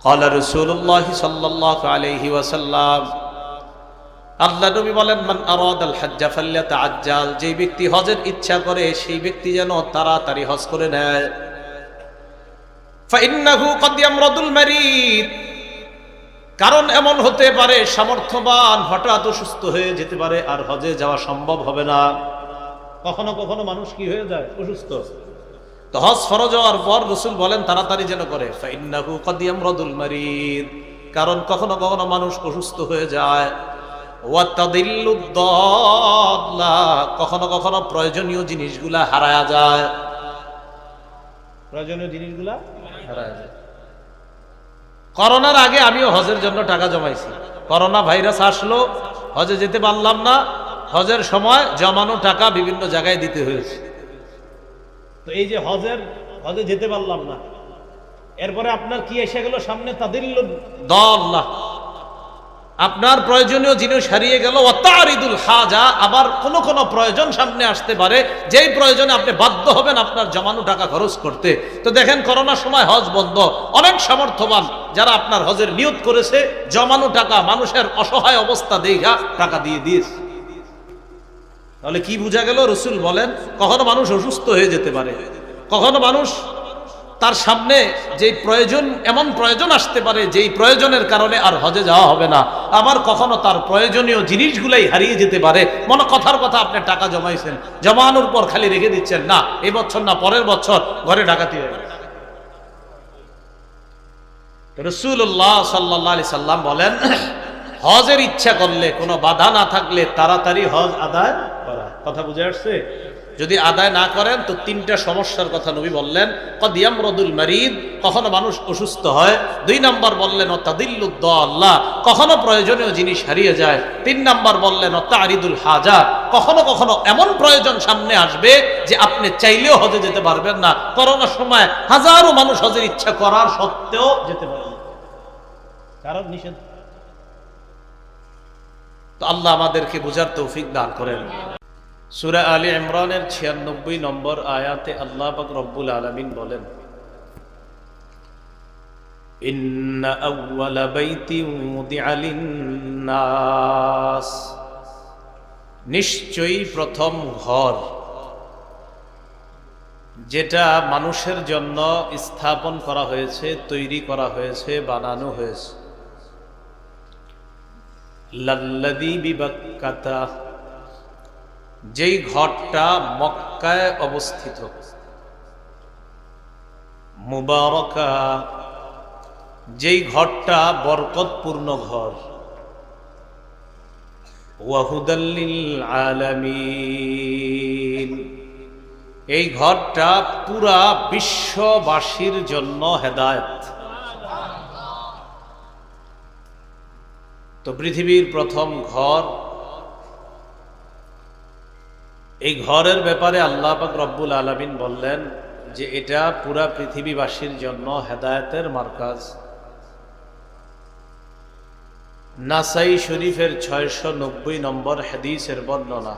ক্বালা রাসূলুল্লাহ সাল্লাল্লাহু আলাইহি ওয়াসাল্লাম, আল্লাহ নবী বলেন, মান আরাদাল হজ্জা ফালইয়াতাআজ্জাল, যে ব্যক্তি হজের ইচ্ছা করে সেই ব্যক্তি যেন তাড়াতাড়ি হজ করে নেয়। ফাইন্নাহু ক্বাদ ইয়ামরাদুল মারিদ, কারণ এমন হতে পারে সামর্থ্যবান হঠাৎ অসুস্থ হয়ে যেতে পারে, আর হজে যাওয়া সম্ভব হবে না। কখনো কখনো মানুষ কি হয়ে যায়, অসুস্থ। তো হজ ফরজ হওয়ার পর রাসূল বলেন তাড়াতাড়ি যেন করে। ফাইন্নাহু ক্বাদ ইয়ামরাদুল মারিদ, কারণ কখনো কখনো মানুষ অসুস্থ হয়ে যায়। ওয়া তাদিল্লুদ দাল্লা, কখনো কখনো প্রয়োজনীয় জিনিসগুলা হারায়া যায়। প্রয়োজনীয় জিনিসগুলা হারায়া যায়। করোনার আগে আমিও হজের জন্য টাকা জমাইছি। করোনা ভাইরাস আসলো, হজে যেতে পারলাম না। হজের সময় জমানো টাকা বিভিন্ন জায়গায় দিতে হয়েছে। তো এই যে হজে যেতে পারলাম না, এরপরে আপনার কি এসে গেল সামনে, তাদিল্লুদ দাল্লাহ, আপনার প্রয়োজনীয় জিনিস হারিয়ে গেল। ওয়াতারিদুল হাজা, আবার কোন কোন প্রয়োজন সামনে আসতে পারে, যেই প্রয়োজনে আপনি বাধ্য হবেন আপনার জমানো টাকা খরচ করতে। তো দেখেন করোনার সময় হজ বন্ধ, অনেক সামর্থ্যবান যারা আপনার হজের নিয়ত করেছে, জমানো টাকা মানুষের অসহায় অবস্থা দেখা টাকা দিয়ে দিয়েছে। তাহলে কি বোঝা গেল? রাসূল বলেন কখনো মানুষ অসুস্থ হয়ে যেতে পারে, কখনো মানুষ তার সামনে যে প্রয়োজন, এমন প্রয়োজন আসতে পারে যেই প্রয়োজনের কারণে আর হজে যাওয়া হবে না। আবার কখনো তার প্রয়োজনীয় জিনিসগুলাই হারিয়ে যেতে পারে। মনে কথার কথা, আপনি টাকা জমাইছেন, জমানোর পর খালি রেখে দিচ্ছেন, না এই বছর না পরের বছর ঘরে ডাকাতি হয়ে গেছে। রাসূলুল্লাহ সাল্লাল্লাহু আলাইহি সাল্লাম বলেন, হজের ইচ্ছা করলে, কোনো বাধা না থাকলে তাড়াতাড়ি হজ আদায় করা। কথা বুঝে আসছে? যদি আদায় না করেন তো তিনটা সমস্যার কথা নবী বললেন। ক্বাদ ইয়ামরাদুল মারিদ, কখনো মানুষ অসুস্থ হয়। 2 নাম্বার বললেন ওয়াতাদিল্লুদ দাল্লাহ, কখনো প্রয়োজনীয় জিনিস হারিয়ে যায়। 3 নাম্বার বললেন ওয়াতারিদুল হাজা, কখনো কখনো এমন প্রয়োজন সামনে আসবে যে আপনি চাইলেও হজে যেতে পারবেন না। করোনার সময় হাজারো মানুষ হজের ইচ্ছা করার সত্ত্বেও যেতে পারে না, কারণ নিষেধ। তো আল্লাহ আমাদেরকে বুঝার তৌফিক দান করেন। সূরা আলী ইমরানের 96 নম্বর আয়াতে আল্লাহ পাক রব্বুল আলামিন বলেন, ইন্না আউওয়ালা বাইতিন উদিআ লিন-নাস, নিশ্চয়ই প্রথম ঘর যেটা মানুষের জন্য স্থাপন করা হয়েছে, তৈরি করা হয়েছে, বানানো হয়েছে, লাল্লাযী বিবাক্কাতা, যেই ঘরটা মক্কায় অবস্থিত, মুবারাকা, যেই ঘরটা বরকতপূর্ণ ঘর, ওয়া হুদাল লিল আলামিন, এই ঘরটা পুরা বিশ্ববাসীর জন্য হেদায়েত। তো পৃথিবীর প্রথম ঘর, এই ঘরের ব্যাপারে আল্লাহ পাক রব্বুল আলামিন বললেন যে এটা পুরা পৃথিবীবাসীর জন্য হেদায়েতের মার্কাজ। নাসাই শরীফের 690 নম্বর হাদিসের বর্ণনা।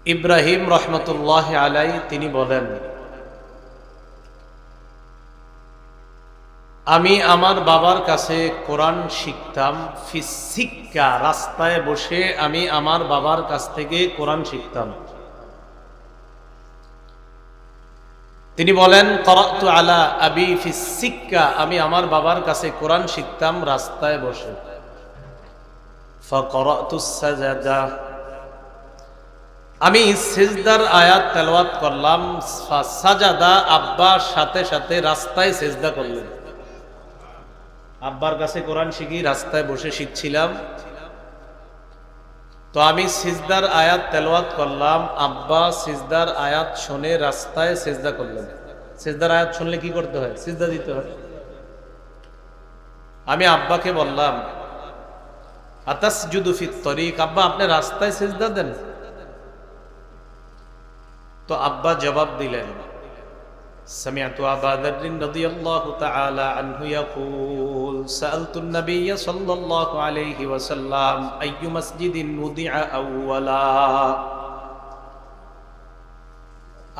ইব্রাহিম রহমতুল্লাহ আলাই তিনি বলেন, আমি আমার বাবার কাছে কোরআন শিখতাম, ফিসিক্কা, রাস্তায় বসে আমি আমার বাবার কাছ থেকে কোরআন শিখতাম। তিনি বলেন, করাতু আলা আবি ফিসিক্কা, আমি আমার বাবার কাছে কোরআন শিখতাম রাস্তায় বসে। ফাকরাতুস সাজাদা, আমি সিজদার আয়াত তেলাওয়াত করলাম। ফাসাজাদা, আব্বা সাথে সাথে রাস্তায় সিজদা করলেন। আব্বার কাছে কোরআন শিখি, রাস্তায় বসে শিখছিলাম। তো আমি সিজদার আয়াত তেলাওয়াত করলাম, আব্বা সিজদার আয়াত শুনে রাস্তায় সিজদা করলেন। সিজদার আয়াত শুনলে কি করতে হয়? সিজদা দিতে হয়। আমি আব্বাকে বললাম, আতাসজুদু ফিত তরিক, আব্বা আপনি রাস্তায় সিজদা দেন? তো আব্বা জবাব দিলেন, সামিআতু আবা যার রাদিয়াল্লাহু তাআলা আনহু ইয়াকুল সাআলতুন নাবিয়্য সাল্লাল্লাহু আলাইহি ওয়াসাল্লাম আইয়ু মাসজিদিন উদিআ আউওয়ালা,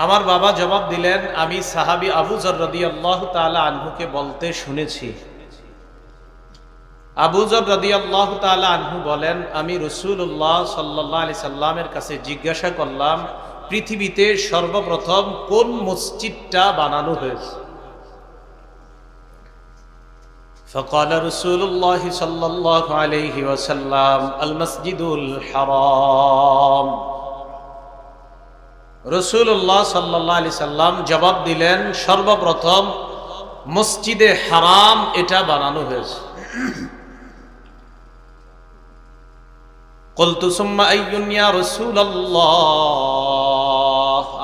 আমার বাবা জবাব দিলেন, আমি সাহাবী আবু যর রাদিয়াল্লাহু তাআলা আনহুকে বলতে শুনেছি। আবু যর রাদিয়াল্লাহু তাআলা আনহু বলেন, আমি রাসূলুল্লাহ সাল্লাল্লাহু আলাইহি সাল্লামের কাছে জিজ্ঞাসা করলাম, পৃথিবীতে সর্বপ্রথম কোন মসজিদটা বানানো হয়েছে? فقال رسول الله صلى الله عليه وسلم المسجد الحرام। রাসূলুল্লাহ সাল্লাল্লাহু আলাইহি সাল্লাম জবাব দিলেন, সর্বপ্রথম মসজিদে হারাম এটা বানানো হয়েছে। قلت ثم أي يا رسول الله،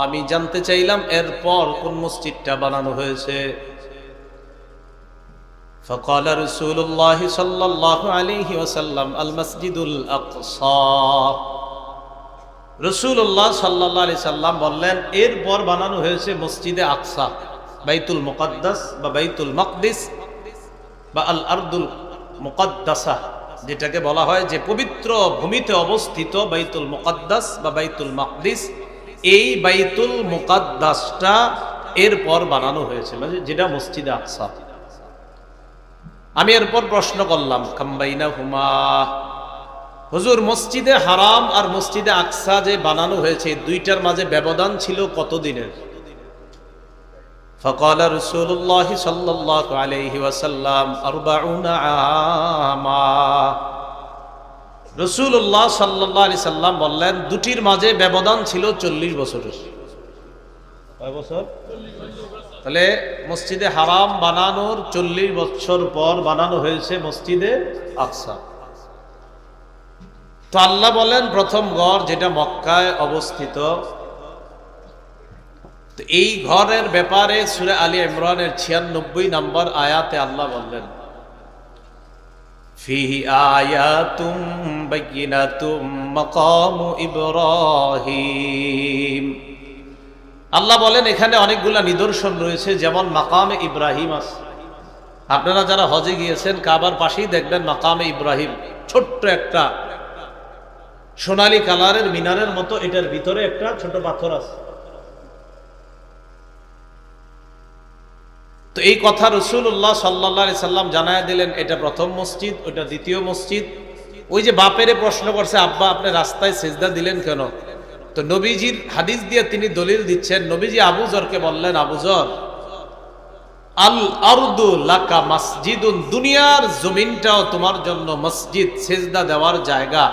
আমি জানতে চাইলাম এরপর কোন মসজিদটা বানানো হয়েছে। فقال رسول الله صلى الله عليه وسلم المسجد الأقصى। রাসূলুল্লাহ সাল্লাল্লাহু আলাইহি সাল্লাম বললেন, এরপর বানানো হয়েছে মসজিদে আকসা, বাইতুল মুকাদ্দাস বা বাইতুল মাকদিস বা আল আরদুল মুকাদ্দাসা, যেটাকে বলা হয় যে পবিত্র ভূমিতে অবস্থিত বাইতুল মুকাদ্দাস বা বাইতুল মাকদিস। এই বাইতুল মুকাদ্দাসটা এরপর বানানো হয়েছে, মানে যেটা মসজিদে আকসা। আমি এরপর প্রশ্ন করলাম, কামবাইনাহুমা, হুজুর মসজিদে হারাম আর মসজিদে আকসা যে বানানো হয়েছে, দুইটার মাঝে ব্যবধান ছিল কতদিনের? فقال رسول الله صلى الله عليه وسلم 40 عاما। রাসূলুল্লাহ সাল্লাল্লাহু আলাইহি সাল্লাম বললেন, দুটির মাঝে ব্যবধান ছিল 40 বছরের। কয় বছর? তাহলে মসজিদে হারাম বানানোর 40 বছর পর বানানো হয়েছে মসজিদে আকসা। তো আল্লাহ বলেন, প্রথম ঘর যেটা মক্কায় অবস্থিত, তো এই ঘরের ব্যাপারে সূরা আলী ইমরানের 96 নম্বর আয়াতে আল্লাহ বললেন, ফিহি আয়াতুম বাইয়িনাতুম মাকামু ইব্রাহিম। আল্লাহ বলেন, এখানে অনেকগুলা নিদর্শন রয়েছে, যেমন মাকামে ইব্রাহিম আছে। আপনারা যারা হজে গিয়েছেন, কাবার পাশেই দেখবেন মাকামে ইব্রাহিম, ছোট্ট একটা সোনালী কালারের মিনারের মতো, এটার ভিতরে একটা ছোট পাথর আছে। তো এই কথা রাসূলুল্লাহ সাল্লাল্লাহু আলাইহি সাল্লাম জানায়া দিলেন, এটা প্রথম মসজিদ, ওটা দ্বিতীয় মসজিদ। ওই যে বাপেরে প্রশ্ন করছে, আব্বা আপনি রাস্তায় সিজদা দিলেন কেন? তো নবীজির হাদিস দিয়ে তিনি দলিল দিচ্ছেন। নবীজি আবু যরকে বললেন, আবু যর, আল আরদু লাকা মসজিদুন, দুনিয়ার জমিনটাও তোমার জন্য মসজিদ, সিজদা দেওয়ার জায়গা।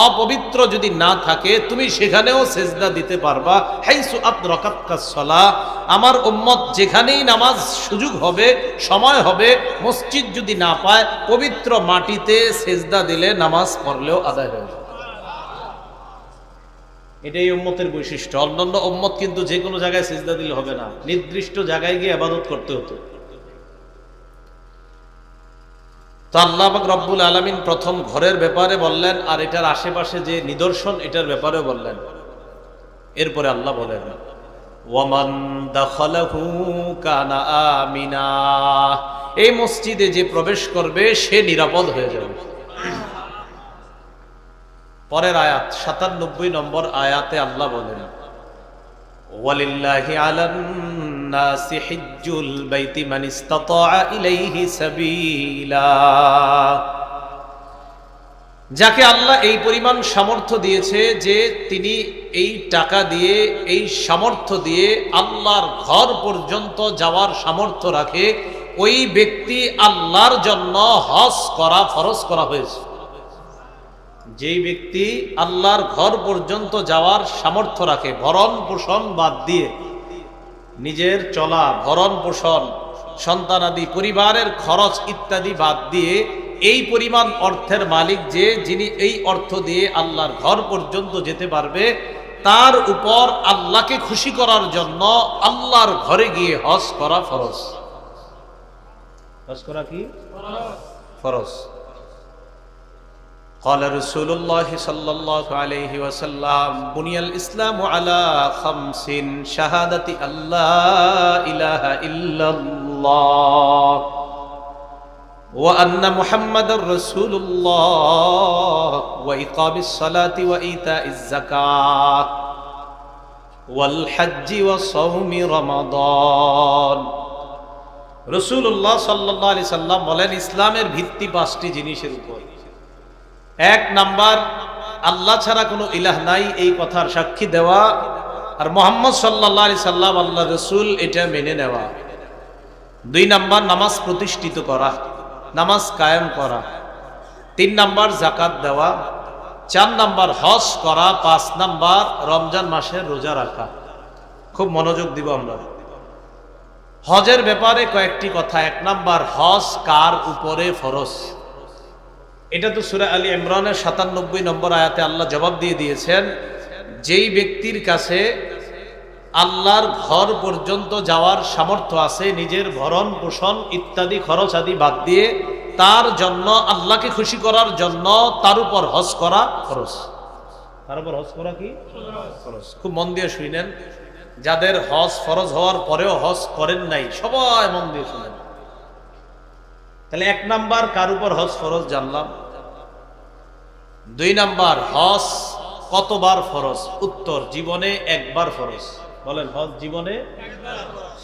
অপবিত্র যদি না থাকে তুমি সেখানেও সিজদা দিতে পারবা। হাইসু আদরাকাতকাস সালাহ, আমার উম্মত যেখানেই নামাজ সুযোগ হবে, সময় হবে, মসজিদ যদি না পায়, পবিত্র মাটিতে সিজদা দিলে নামাজ পড়লেও আদায় হয়ে যাবে। এটাই উম্মতের বৈশিষ্ট্য। অন্যান্য উম্মত কিন্তু যে কোনো জায়গায় সিজদা দিলে হবে না, নির্দিষ্ট জায়গায় গিয়ে ইবাদত করতে হতো। তো আল্লাহ পাক রব্বুল আলামিন প্রথম ঘরের ব্যাপারে বললেন, আর এটার আশেপাশে যে নিদর্শন, এটার ব্যাপারেও বললেন। এরপরে আল্লাহ বলেন, ওয়ামান দাখালাহু কানা আমিনা, এই মসজিদে যে প্রবেশ করবে সে নিরাপদ হয়ে যাবে। পরের আয়াত 97 নম্বর আয়াতে আল্লাহ বলেন, ওয়ালিল্লাহি আলান নাসি হিজ্জুল বাইতি মান ইসতাতা ইলাইহি সাবিলা। যাকে আল্লাহ এই পরিমাণ সামর্থ্য দিয়েছে যে তিনি এই টাকা দিয়ে, এই সামর্থ্য দিয়ে আল্লাহর ঘর পর্যন্ত যাওয়ার সামর্থ্য রাখে, ওই ব্যক্তি আল্লাহর জন্য হজ করা ফরজ করা হয়েছে। যেই ব্যক্তি আল্লাহর ঘর পর্যন্ত যাওয়ার সামর্থ্য রাখে, ভরণ পোষণ বাদ দিয়ে, নিজের চলা, ভরণ পোষণ, সন্তানাদি, পরিবারের খরচ ইত্যাদি বাদ দিয়ে, এই পরিমাণ অর্থের মালিক যে, যিনি এই অর্থ দিয়ে আল্লাহর ঘর পর্যন্ত যেতে পারবে, তার উপর আল্লাহকে খুশি করার জন্য আল্লাহর ঘরে গিয়ে হজ করা ফরজ। হজ করা কি ফরজ? قال رسول الله صلى الله عليه وسلم بني الإسلام على 5: شهادة أن لا إله إلا الله وأن محمد رسول الله وإقام الصلاة وإيتاء الزكاة। ওয়াল হজ্জি ওয়া সাওমি রমাদান। রাসূলুল্লাহ সাল্লাল্লাহু আলাইহি সাল্লাম বলেন, ইসলামের ভিত্তি 5টি জিনিসের উপর। 1 নাম্বার, আল্লাহ ছাড়া কোনো ইলাহ নাই এই কথার সাক্ষী দেওয়া, আর মুহাম্মদ সাল্লাল্লাহু আলাইহি সাল্লাম আল্লাহর রাসূল এটা মেনে নেওয়া। 2 নাম্বার, নামাজ প্রতিষ্ঠিত করা, নামাজ কায়েম করা। 3 নাম্বার, যাকাত দেওয়া। 4 নাম্বার, হজ করা। 5 নাম্বার, রমজান মাসের রোজা রাখা। খুব মনোযোগ দিব আমরা হজের ব্যাপারে কয়েকটি কথা। 1 নাম্বার, হজ কার উপরে ফরজ? এটা তো সূরা আলী ইমরানের 97 নম্বর আয়াতে আল্লাহ জবাব দিয়ে দিয়েছেন, যেই ব্যক্তির কাছে আল্লাহর ঘর পর্যন্ত যাওয়ার সামর্থ্য আছে, নিজের ভরণ পোষণ ইত্যাদি খরচ আদি বাদ দিয়ে তার জন্য, আল্লাহকে খুশি করার জন্য তার উপর হজ করা ফরজ। তার উপর হজ করা কি ফরজ? খুব মন দিয়ে শুনেন, যাদের হজ ফরজ হওয়ার পরেও হজ করেন নাই, সবাই মন দিয়ে শুনেন। তাহলে 1 নাম্বার, কার উপর হজ ফরজ জানলাম। 2 নাম্বার, হজ কতবার ফরজ? উত্তর, জীবনে 1 বার ফরজ। বলেন, হজ জীবনে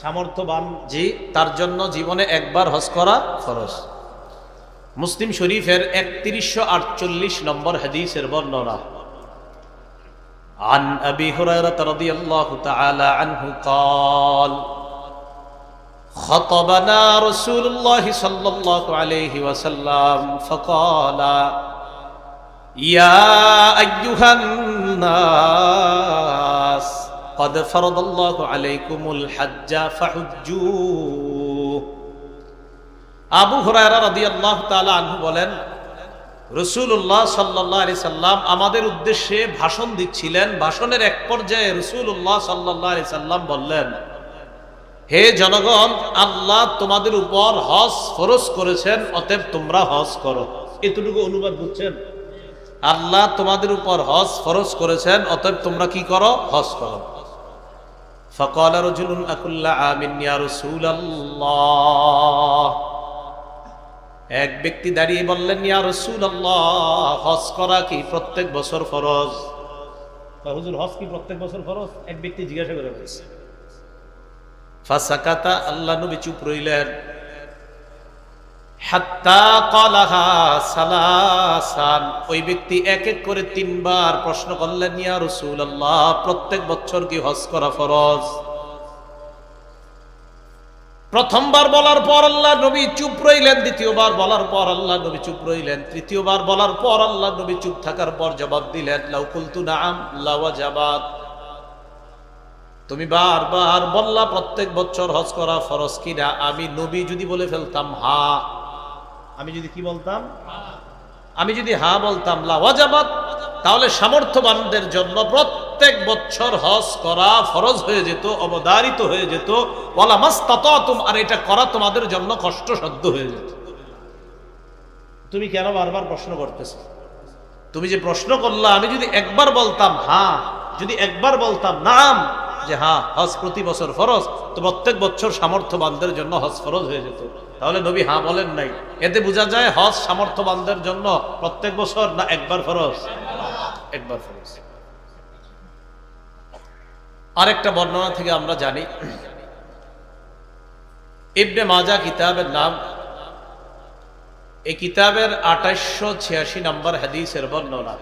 সামর্থ্যবান জি, তার জন্য জীবনে 1 বার হজ করা ফরজ। মুসলিম শরীফের 3148 নম্বর হাদিসের বর্ণনা। عن أبي هريرة رضي الله تعالى عنه قال خطبنا رسول الله صلى الله عليه وسلم فقال يا أيها الناس قد فرض الله عليكم الحج فحجوه। আবু হুরায়রা রাদিয়াল্লাহু তাআলা আনহু বলেন, রাসূলুল্লাহ সাল্লাল্লাহু আলাইহি সাল্লাম আমাদের উদ্দেশ্যে ভাষণ দিচ্ছিলেন। ভাষণের এক পর্যায়ে রাসূলুল্লাহ সাল্লাল্লাহু আলাইহি সাল্লাম বললেন, হে জনগণ, আল্লাহ তোমাদের উপর হজ ফরজ করেছেন, অতএব তোমরা হজ করো। এতটুকু অনুবাদ বুঝছেন? আল্লাহ তোমাদের উপর হজ ফরজ করেছেন, অতএব তোমরা কি করো? হজ করো। ফাকালা রাজুলুন আকুল্লা আমিন ইয়া রাসূলুল্লাহ। এক ব্যক্তি দাঁড়িয়ে বললেন, ইয়া রাসূলুল্লাহ, হজ করা কি প্রত্যেক বছর ফরজ? হুজুর, হজ কি প্রত্যেক বছর ফরজ? এক ব্যক্তি জিজ্ঞাসা করে বলছে। ফাসাকাতা, আল্লাহ নবী চুপ রইলেন। হাত্তা ক্বালাহা সালাসান, ওই ব্যক্তি এক এক করে 3 বার প্রশ্ন করলেন, ইয়া রাসূলুল্লাহ, প্রত্যেক বছর কি হজ করা ফরজ? প্রথমবার বলার পর আল্লাহ নবী চুপ রইলেন, দ্বিতীয়বার বলার পর আল্লাহ নবী চুপ রইলেন, তৃতীয়বার বলার পর আল্লাহ নবী চুপ থাকার পর জবাব দিলেন, লাউ কুলতু নাআম লাওয়াজাবাত। তুমি বারবার বললা প্রত্যেক বছর হজ করা ফরজ কিনা, আমি নবী যদি বলে ফেলতাম হা, আমি যদি কি বলতাম? আমি যদি হা বলতাম লাওয়াজাবাত, তাহলে সামর্থ্যবানদের জন্য প্রত্যেক বছর হজ করা ফরজ হয়ে যেত, অবধারিত হয়ে যেত। ওয়ালা মাস্তাতাতুম, আর এটা করা তোমাদের জন্য কষ্টসাধ্য হয়ে যেত। তুমি কেন বারবার প্রশ্ন করতেছ? তুমি যে প্রশ্ন করলা, আমি যদি একবার বলতাম হ্যাঁ, যদি একবার বলতাম নাম, যে হ্যাঁ হজ প্রতি বছর ফরজ, তো প্রত্যেক বছর সামর্থ্যবানদের জন্য হজ ফরজ হয়ে যেত। তাহলে নবী হ্যাঁ বলেন নাই, এতে বোঝা যায় হজ সামর্থ্যবানদের জন্য প্রত্যেক বছর না একবার ফরজ? একবার ফরজ। আরেকটা বর্ণনা থেকে আমরা জানি, ইবনে মাজাহ কিতাবের নাম, এই কিতাবের 2886 নম্বর হাদিসের বর্ণনা।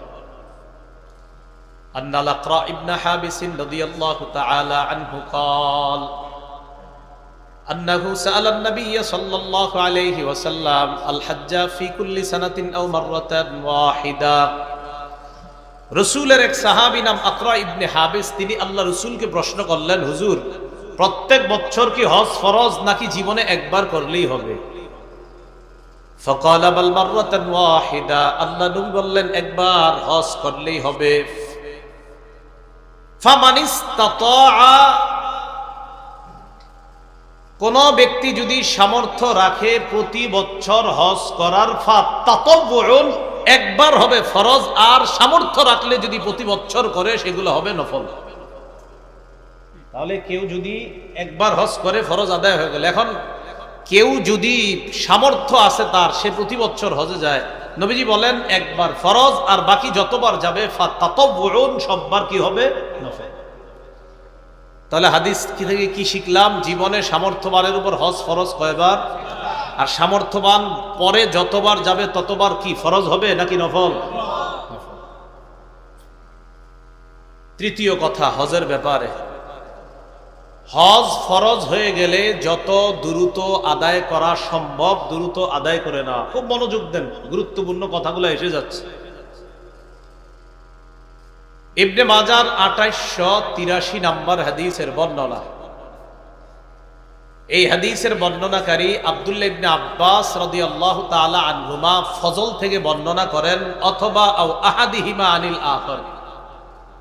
أن الأقرع ابن حابس رضي الله تعالى عنه قال أنه سأل النبي صلى الله عليه وسلم الحج في كل سنة أو مرة واحدة। রসুলের এক সাহাবী নাম আকরা ইবনে হাবিস, তিনি আল্লাহ রসুলকে প্রশ্ন করলেন, হুজুর, প্রত্যেক বছর কি হজ ফরজ নাকি জীবনে একবার করলেই হবে? فقال بل مرة واحدة, আল্লাহ নবী বললেন একবার হজ করলেই হবে। ফামান ইসতাতাআ, কোন ব্যক্তি যদি সামর্থ্য রাখে প্রতি বছর হজ করার, ফাতাতাওউন, একবার হবে ফরজ, আর সামর্থ্য রাখলে যদি প্রতি বছর করে সেগুলো হবে নফল। তাহলে কেউ যদি একবার হজ করে ফরজ আদায় হয়ে গেল। এখন কেউ যদি সামর্থ্য আছে তার, সে প্রতি বছর হজে যায়, নবীজি বলেন একবার ফরজ, আর বাকি যতবার যাবে ফাতাতাওউন, সববার কি হবে? নফল। তাহলে হাদিস কি থেকে কি শিখলাম? জীবনে সামর্থ্যবানের উপর হজ ফরজ কয়বার, আর সামর্থ্যবান পরে যতবার যাবে ততবার কি ফরজ হবে নাকি নফল? তৃতীয় কথা হজের ব্যাপারে, হজ ফরজ হয়ে গেলে যত দ্রুত আদায় করা সম্ভব দ্রুত আদায় করে না। খুব মনোযোগ দেন, গুরুত্বপূর্ণ কথাগুলো এসে যাচ্ছে। ইবনে মাজার 2883 নম্বর হাদিসের বর্ণনা। এই হাদিসের বর্ণনাকারী আব্দুল্লাহ ইবনে আব্বাস রাদিয়াল্লাহু তাআলা আনহুমা ফজল থেকে বর্ণনা করেন, অথবা আও আহাদিহিমা আনিল আখর,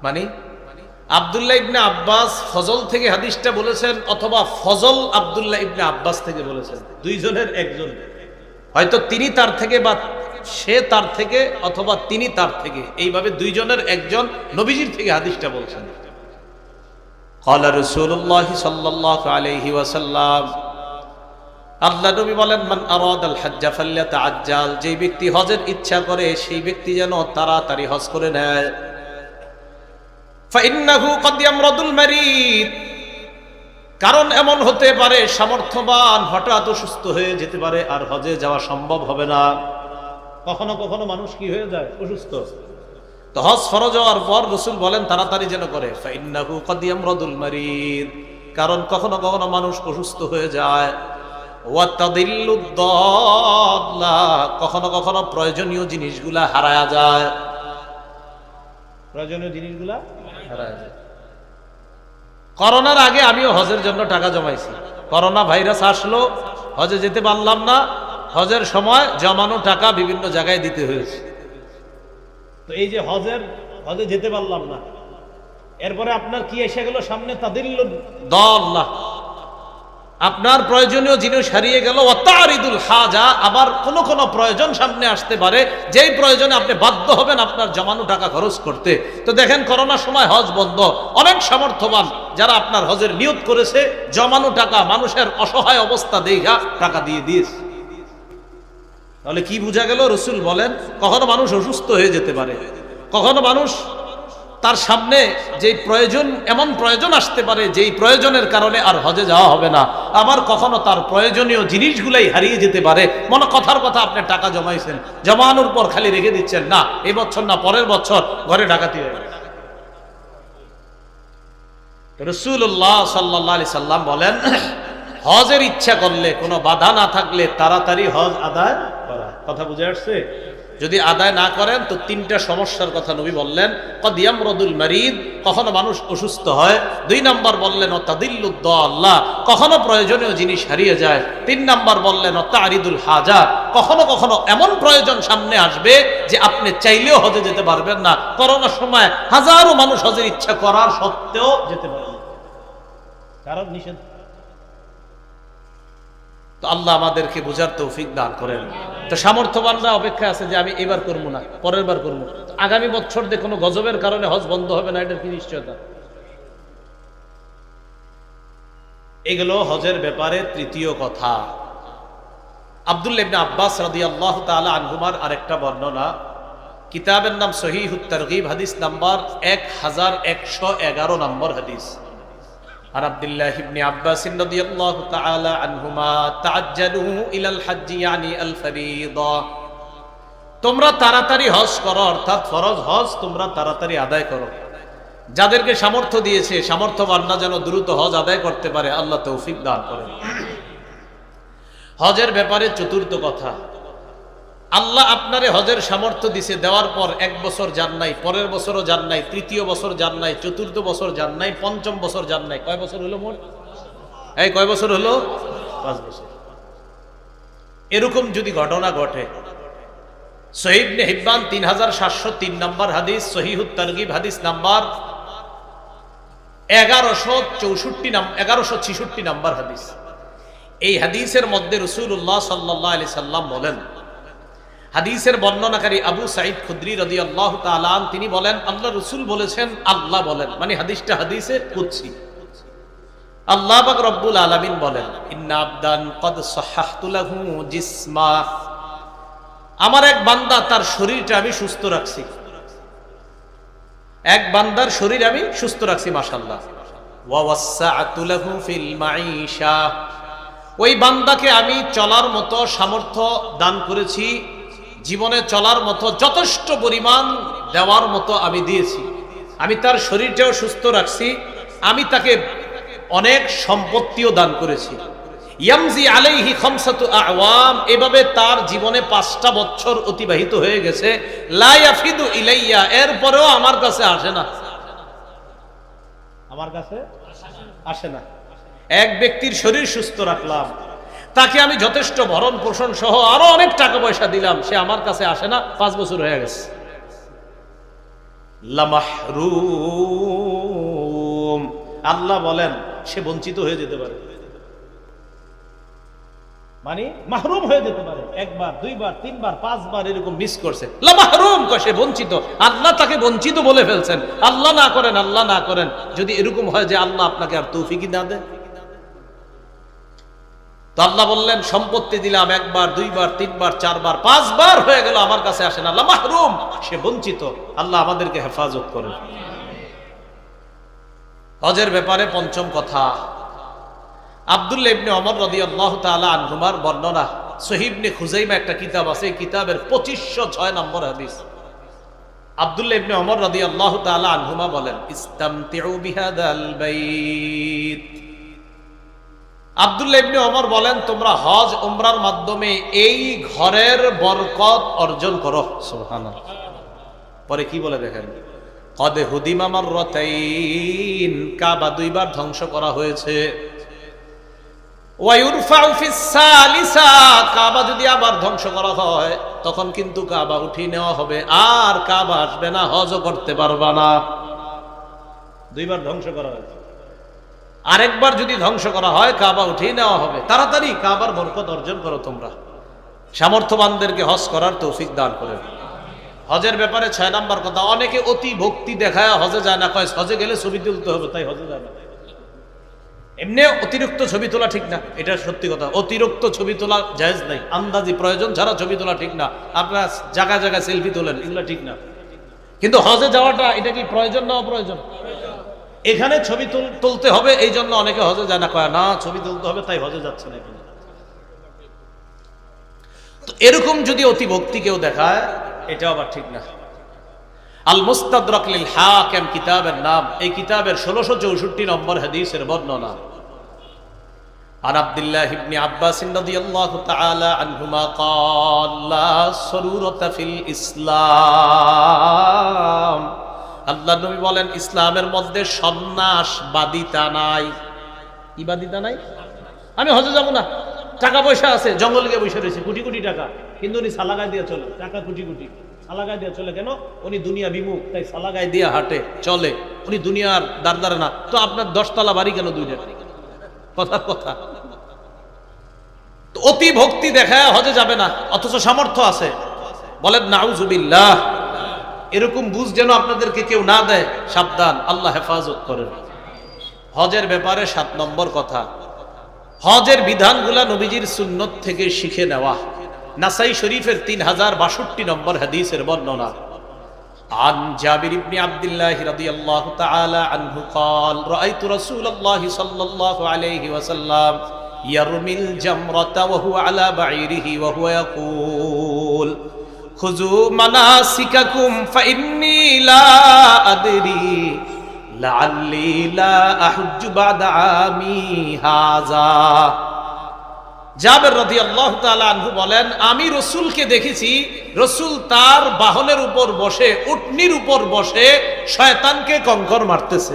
মানে আব্দুল্লাহ ইবনে আব্বাস ফজল থেকে হাদিসটা বলেছেন, অথবা ফজল আব্দুল্লাহ ইবনে আব্বাস থেকে বলেছেন। দুইজনের একজন, হয়তো তিনি তার থেকে বা সে তার থেকে, অথবা তিনি তার থেকে, এইভাবে দুইজনের একজন নবীজির থেকে হাদিসটা বলছেন। ক্বালা রাসূলুল্লাহ সাল্লাল্লাহু আলাইহি ওয়াসাল্লাম, আল্লাহ নবী বলেন, মান আরাদাল হজ্জা ফালইয়াতাআজ্জাল, যেই ব্যক্তি হজের ইচ্ছা করে সেই ব্যক্তি যেন তাড়াতাড়ি হজ করে নেয়। ফাইন্নাহু ক্বাদ ইয়ামরাদুল মারিদ, কারণ এমন হতে পারে সামর্থ্যবান হঠাৎ অসুস্থ হয়ে যেতে পারে, আর হজে যাওয়া সম্ভব হবে না। কখনো কখনো মানুষ কি হয়ে যায়, অসুস্থ। তো হজ ফরজ হওয়ার পর রাসূল বলেন তাড়াতাড়ি যেন করে। ফাইন্নাহু ক্বাদ ইয়ামরাদুল মারিদ, কারণ কখনো কখনো মানুষ অসুস্থ হয়ে যায়। ওয়া তাদিল্লুদ দাল্লা, কখনো কখনো প্রয়োজনীয় জিনিসগুলা হারায়া যায়। প্রয়োজনীয় জিনিসগুলা হারায়া যায়। করোনার আগে আমিও হজের জন্য টাকা জমাইছি। করোনা ভাইরাস আসলো, হজে যেতে পারলাম না, হজের সময় জমানো টাকা বিভিন্ন জায়গায় দিতে হয়েছে। তো এই যে হজে যেতে পারলাম না, এরপরে আপনার কি এসে গেল সামনে, তাদিল্লুদ দাল্লাহ, আপনার প্রয়োজনীয় জিনিস হারিয়ে গেল। ওয়াতারিদুল হাজা, আবার কোন প্রয়োজন সামনে আসতে পারে, যেই প্রয়োজনে আপনি বাধ্য হবেন আপনার জমানো টাকা খরচ করতে। তো দেখেন করোনার সময় হজ বন্ধ, অনেক সামর্থ্যবান যারা আপনার হজের নিয়ত করেছে, জমানো টাকা মানুষের অসহায় অবস্থা দেখা টাকা দিয়ে দিয়েছে। তাহলে কি বোঝা গেল? রাসূল বলেন কখনো মানুষ অসুস্থ হয়ে যেতে পারে, কখনো মানুষ তার সামনে যে প্রয়োজন, এমন প্রয়োজন আসতে পারে যেই প্রয়োজনের কারণে আর হজে যাওয়া হবে না। আবার কখনো তার প্রয়োজনীয় জিনিসগুলাই হারিয়ে যেতে পারে। মনে কথার কথা, আপনি টাকা জমাইছেন, জমানোর পর খালি রেখে দিচ্ছেন, না এই বছর না পরের বছর ঘরে ডাকাতি হয়ে গেছে। রাসূলুল্লাহ সাল্লাল্লাহু আলাইহি সাল্লাম বলেন, হজের ইচ্ছা করলে, কোনো বাধা না থাকলে তাড়াতাড়ি হজ আদায় করা। কথা বুঝে আসছে? যদি আদায় না করেন তো তিনটা সমস্যার কথা নবী বললেন। ক্বাদ ইয়ামরাদুল মারিদ, কখনো মানুষ অসুস্থ হয়। 2 নাম্বার বললেন ওয়াতাদিল্লুদ দাল্লাহ, কখনো প্রয়োজনীয় জিনিস হারিয়ে যায়। 3 নাম্বার বললেন ওয়াতারিদুল হাজা, কখনো কখনো এমন প্রয়োজন সামনে আসবে যে আপনি চাইলেও হজে যেতে পারবেন না। করোনার সময় হাজারো মানুষ হজের ইচ্ছা করার সত্ত্বেও যেতে পারে না, কারণ নিষেধ। তো আল্লাহ আমাদেরকে বোঝার তৌফিক দান করেন। তো সামর্থ্যবানরা অপেক্ষা আছে যে আমি এবার করবো না, পরের বার করবো। আগামী বছর দিয়ে কোনো গজবের কারণে হজ বন্ধ হবে না, এটার কি নিশ্চয়তা? এগুলো হজের ব্যাপারে তৃতীয় কথা। আব্দুল্লাহ ইবনে আব্বাস রাদিয়াল্লাহু তাআলা আনহুমার আরেকটা বর্ণনা, কিতাবের নাম সহিহুত তারগীব, হাদিস নাম্বার 1111 নম্বর হাদিস। আর আব্দুল্লাহ ইবনে আব্বাস রাদিয়াল্লাহু তাআলা আনহুমা, তাআজ্জালু ইলাল হজ্জ ইয়ানি আল ফরিদা, তোমরা তাড়াতাড়ি হজ করো, অর্থাৎ ফরজ হজ তোমরা তাড়াতাড়ি আদায় করো। যাদেরকে সামর্থ্য দিয়েছে, সামর্থ্যবানরা যেন দ্রুত হজ আদায় করতে পারে, আল্লাহ তৌফিক দান করেন। হজের ব্যাপারে চতুর্থ কথা, আল্লাহ আপনারে হজের সামর্থ্য দিছে, দেওয়ার পর 1 বছর যান নাই, পরের বছরও যান নাই, তৃতীয় বছর যান নাই, চতুর্থ বছর যান নাই, পঞ্চম বছর যান নাই। কয় বছর হলো মোট? এই কয় বছর হলো? 5 বছর। এরকম যদি ঘটনা ঘটে, সহিহ ইবনে হিব্বান 3703 নম্বর হাদিস, সহিহুত তারগীব হাদিস নাম্বার 1166 নম্বর হাদিস। এই হাদিসের মধ্যে রাসূলুল্লাহ সাল্লাল্লাহু আলাইহি সাল্লাম বলেন, হাদিসের বর্ণনাকারী আবু সাঈদ খুদরি রাদিয়াল্লাহু তাআলা আন, তিনি বলেন আল্লাহ রাসূল বলেছেন, আল্লাহ বলেন, মানে হাদিসটা হাদিসে কুদসি। আল্লাহ পাক রব্বুল আলামিন বলেন, ইন্না আবদান ক্বাদ সাহহাহতু লাহু জিসমা, আমার এক বান্দা তার শরীরটা আমি সুস্থ রাখছি। এক বান্দার শরীর আমি সুস্থ রাখছি, মাশাআল্লাহ। ওয়া ওয়াসসা'তু লাহু ফিল মাঈশা, ওই বান্দাকে আমি চলার মতো সামর্থ্য দান করেছি, জীবনে চলার মতো যথেষ্ট পরিমাণ দেওয়ার মতো আমি দিয়েছি। আমি তার শরীরটাও সুস্থ রাখছি, আমি তাকে অনেক সম্পত্তিও দান করেছি। ইয়ামজি আলাইহি খামসাতু আওয়াম, এভাবে তার জীবনে 5টা বছর অতিবাহিত হয়ে গেছে। লা ইয়াফিদু ইলাইয়া, এরপরেও আমার কাছে আসে না, আমার কাছে আসে না। এক ব্যক্তির শরীর সুস্থ রাখলাম, তাকে আমি যথেষ্ট ভরণ পোষণ সহ আরো অনেক টাকা পয়সা দিলাম, সে আমার কাছে আসে না, 5 বছর হয়ে গেছে। লামাহরুম, আল্লাহ বলেন সে বঞ্চিত হয়ে যেতে পারে, মানে মাহরুম হয়ে যেতে পারে। 1 বার 2 বার 3 বার 5 বার এরকম মিস করছে, লামাহরুম কয় সে বঞ্চিত। আল্লাহ তাকে বঞ্চিত বলে ফেলছেন। আল্লাহ না করেন, আল্লাহ না করেন। যদি এরকম হয় যে আল্লাহ আপনাকে আর তৌফিক না দেয়, তো আল্লাহ বললেন সম্পত্তি দিলাম 1 বার 2 বার 3 বার 4 বার 5 বার হয়ে গেল, আমার কাছে আসে না, লামাহরুম, সে বঞ্চিত। আল্লাহ আমাদেরকে হেফাজত করেন। হজের ব্যাপারে পঞ্চম কথা, আব্দুল্লাহ ইবনে ওমর রাদিয়াল্লাহু তাআলা আনহুমার বর্ণনা, সহিহ ইবনে খুজাইমা একটা কিতাব আছে, এই কিতাবের 2506 নম্বর হাদিস। আব্দুল্লাহ ইবনে ওমর রাদিয়াল্লাহু তাআলা আনহুমা বলেন, ইস্তামতিউ বিহাদাল বাইত। আব্দুল্লাহ ইবনে ওমর বলেন, তোমরা হজ উমরার মাধ্যমে এই ঘরের বরকত অর্জন করো। সুবহানাল্লাহ। পরে কি বলে দেখেন, কদ হুদিমা মাররাতাইন, কাবা 2 বার ধ্বংস করা হয়েছে। ওয়ায়ুরফাউ ফিস সালিসা, কাবা যদি আবার ধ্বংস করা হয় তখন কিন্তু কাবা উঠিয়ে নেওয়া হবে, আর কাবা আসবে না, হজও করতে পারবা না। 2 বার ধ্বংস করা হয়েছে, আরেকবার যদি ধ্বংস করা হয় কাবা উঠিয়ে নেওয়া হবে। তাড়াতাড়ি কাবার বরকত অর্জন করো তোমরা। সামর্থ্যবানদেরকে হজ করার তৌফিক দান করে। হজের ব্যাপারে 6 নাম্বার কথা, অনেকে অতি ভক্তি দেখায় হজে যায় না, কয় হজে গেলে ছবি তুলতে হবে তাই হজে যায় না। এমনি অতিরিক্ত ছবি তোলা ঠিক না, এটা সত্যি কথা। অতিরিক্ত ছবি তোলা জায়েজ নাই, আন্দাজি প্রয়োজন ছাড়া ছবি তোলা ঠিক না। আপনারা জায়গায় জায়গায় সেলফি তোলেন, এগুলো ঠিক না। কিন্তু হজে যাওয়াটা এটা কি প্রয়োজন না অপ্রয়োজন? এখানে ছবি তুলতে হবে, এই জন্য অনেকে হজে যায় না, কয় না ছবি তুলতে হবে তাই হজে যাচ্ছে না। তো এরকম যদি অতি ভক্তি কেউ দেখায়, এটা আবার ঠিক না। আল মুস্তাদরাক লিল হাকিম কিতাবের নাম, এই কিতাবের 1664 নম্বর হাদিসের বর্ণনা। আন আব্দুল্লাহ ইবনে আব্বাস রাদিয়াল্লাহু তাআলা আনহুমা قال لا سرورة في الإسلام, আল্লাহর নবী বলেন ইসলামের মধ্যে সন্ন্যাসবাদিতা নাই। কি বাদিতা নাই? আমি হজে যাব না, টাকা পয়সা আছে, জঙ্গলে গিয়ে বসে রয়েছে, কোটি কোটি টাকা, কিন্তু উনি সালাগায় দিয়ে চলে, টাকা কোটি কোটি, সালাগায় দিয়ে চলে। কেন? উনি দুনিয়া বিমুখ, তাই সালাগায় দিয়ে হাঁটে চলে, উনি দুনিয়ার দারদার না। তো আপনার 10 তলা বাড়ি কেন 2টা? কথার কথা। তো অতি ভক্তি দেখায় হজে যাবে না, অথচ সামর্থ্য আছে। বলেন নাউজুবিল্লাহ। এরকম বুঝ যেন আপনাদেরকে কেউ না দেয়, সাবধান, আল্লাহ হেফাজত করেন। হজের ব্যাপারে 7 নম্বর কথা, হজের বিধানগুলা নবীজির সুন্নত থেকে শিখে নেওয়া। নাসাই শরীফের 3062 নম্বর হাদিসের বর্ণনা। عن جابر بن عبد الله رضي الله تعالى عنه قال رأيت رسول الله صلى الله عليه وسلم يرمي الجمرة وهو على بعيره وهو يقول خذوا مناسككم فإني لا أدري لعلي لا أحج بعد عامي هذا। জাবের রাদিয়াল্লাহু তাআলা আনহু বলেন, আমি রাসূলকে দেখেছি, রাসূল তার বাহনের উপর বসে, উটনির উপর বসে শয়তানকে কঙ্কর মারতেছে।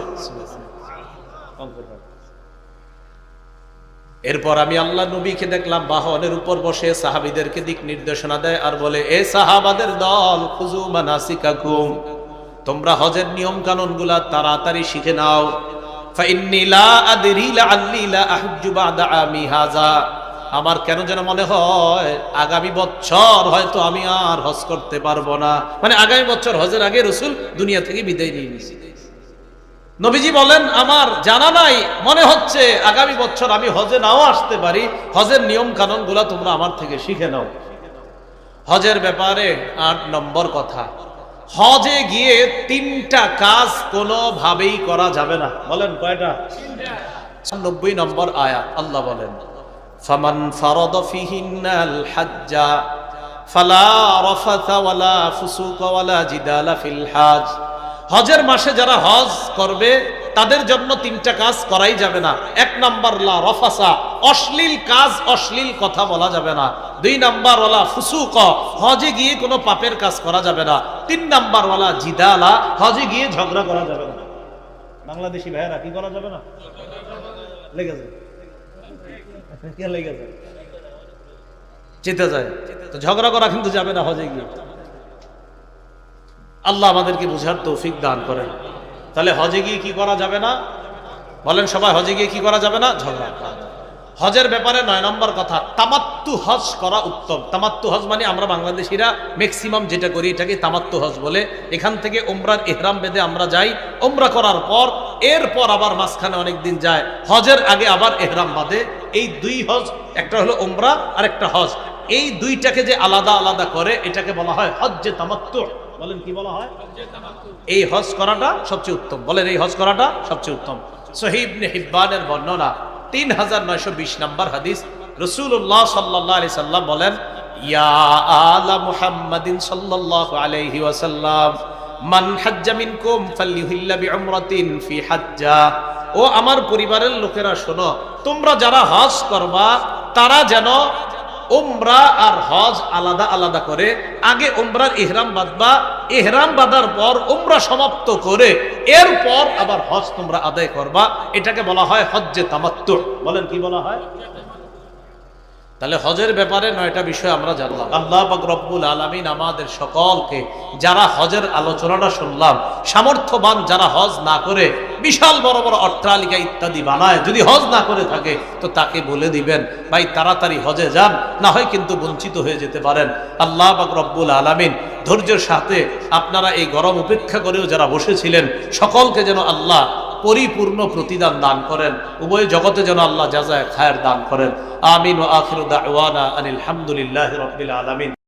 এরপর আমি আল্লাহ নবীকে দেখলাম বাহনের উপর বসে সাহাবীদেরকে দিক নির্দেশনা দেয় আর বলে, এ সাহাবাদের দল, খুযু মানাসিকাকুম, তোমরা হজের নিয়ম কানুনগুলা তাড়াতাড়ি শিখে নাও। ফাইন্নী লা আদরি লাআল্লি লা আহজ্জু বা'দা আমী হাযা, আমার কেন যেন মনে হয় আগামী বছর হয়তো আমি আর হজ করতে পারবো না। মানে আগামী বছর হজের আগে রাসূল দুনিয়া থেকে বিদায় নিয়ে নিয়েছে। নবীজি বলেন, আমার জানা নাই, মনে হচ্ছে আগামী বছর আমি হজে নাও আসতে পারি। হজের নিয়ম কানুনগুলা তোমরা আমার থেকে শিখে নাও। হজের ব্যাপারে 8 নম্বর কথা, হজে গিয়ে তিনটা কাজ কোনোভাবেই করা যাবে না। বলেন কয়টা? 90 নম্বর আয়াত আল্লাহ বলেন, ফামান ফারাদা ফিহিন্নাল হাজ্জা ফালা রাফাথা ওয়ালা ফুসুকা ওয়ালা জিদালা ফিল হজ। হজের মাসে যারা হজ করবে তাদের জন্য তিনটা কাজ করাই যাবে না। 1 নাম্বার লা রাফাসা, অশ্লীল কাজ, অশ্লীল কথা বলা যাবে না। 2 নাম্বার ওয়ালা ফুসুকা, হজে গিয়ে কোনো পাপের কাজ করা যাবে না। 3 নাম্বার ওয়ালা জিদালা, হজে গিয়ে ঝগড়া করা যাবে না। বাংলাদেশি ভাইয়েরা কি করা যাবে না? লেগে যায়, কে লেগে যায়, চেতে যায়, তো ঝগড়া করা কিন্তু যাবে না হজে গিয়ে। আল্লাহ আমাদেরকে বুঝার তৌফিক দান করেন। তাহলে হজে গিয়ে কি করা যাবে না? বলেন সবাই, হজে গিয়ে কি করা যাবে না? ঝগড়া। হজের ব্যাপারে 9 নম্বর কথা, তামাত্তু হজ করা উত্তম। তামাত্তু হজ মানে আমরা বাংলাদেশিরা ম্যাক্সিমাম যেটা করি এটাকে তামাত্তু হজ বলে। এখান থেকে উমরার ইহরাম বেঁধে আমরা যাই, উমরা করার পর এরপর আবার মাঝখানে অনেক দিন যায়, হজের আগে আবার ইহরাম বাঁধে। এই 2 হজ, একটা হলো উমরা আর একটা হজ, এই দুইটাকে যে আলাদা আলাদা করে এটাকে বলা হয় হজ্জে তামাত্তু। বলেন কি বলা হয়? এই হজ করাটা সবচেয়ে উত্তম। বলেন এই হজ করাটা সবচেয়ে উত্তম। সহিহ ইবনে হিব্বানের বর্ণনা 3920 নম্বর হাদিস, রাসূলুল্লাহ সাল্লাল্লাহু আলাইহি সাল্লাম বলেন, ইয়া আলা মুহাম্মাদিন সাল্লাল্লাহু আলাইহি ওয়াসাল্লাম মান হাজ্জা মিনকুম ফালইউহিল্লা বিউমরাতিন ফি হাজ্জা। ও আমার পরিবারের লোকেরা শোনো, তোমরা যারা হজ করবা তারা যেন উমরা আর হজ আলাদা আলাদা করে, আগে উমরার ইহরাম বাঁধবা, ইহরাম বাঁধার পর উমরা সমাপ্ত করে এরপর আবার হজ তোমরা আদায় করবা। এটাকে বলা হয় হজ্জে তামাত্তু। বলেন কি বলা হয়? তাহলে হজের ব্যাপারে 9টা বিষয় আমরা জানলাম। আল্লাহ পাক রব্বুল আলামিন আমাদের সকলকে, যারা হজের আলোচনাটা শুনলাম, সামর্থ্যবান যারা হজ না করে বিশাল বড় বড় অট্টালিকা ইত্যাদি বানায়, যদি হজ না করে থাকে তো তাকে বলে দিবেন, ভাই তাড়াতাড়ি হজে যান, না হয় কিন্তু বঞ্চিত হয়ে যেতে পারেন। আল্লাহ পাক রব্বুল আলামিন ধৈর্যের সাথে আপনারা এই গরম উপেক্ষা করেও যারা বসেছিলেন সকলকে যেন আল্লাহ পরিপূর্ণ প্রতিদান দান করেন, উভয় জগতে যেন আল্লাহ জাযায়ে খায়ের দান করেন। আমিন ওয়া আখিরু দাওয়ানা আনিল হামদুলিল্লাহি রাব্বিল আলামিন।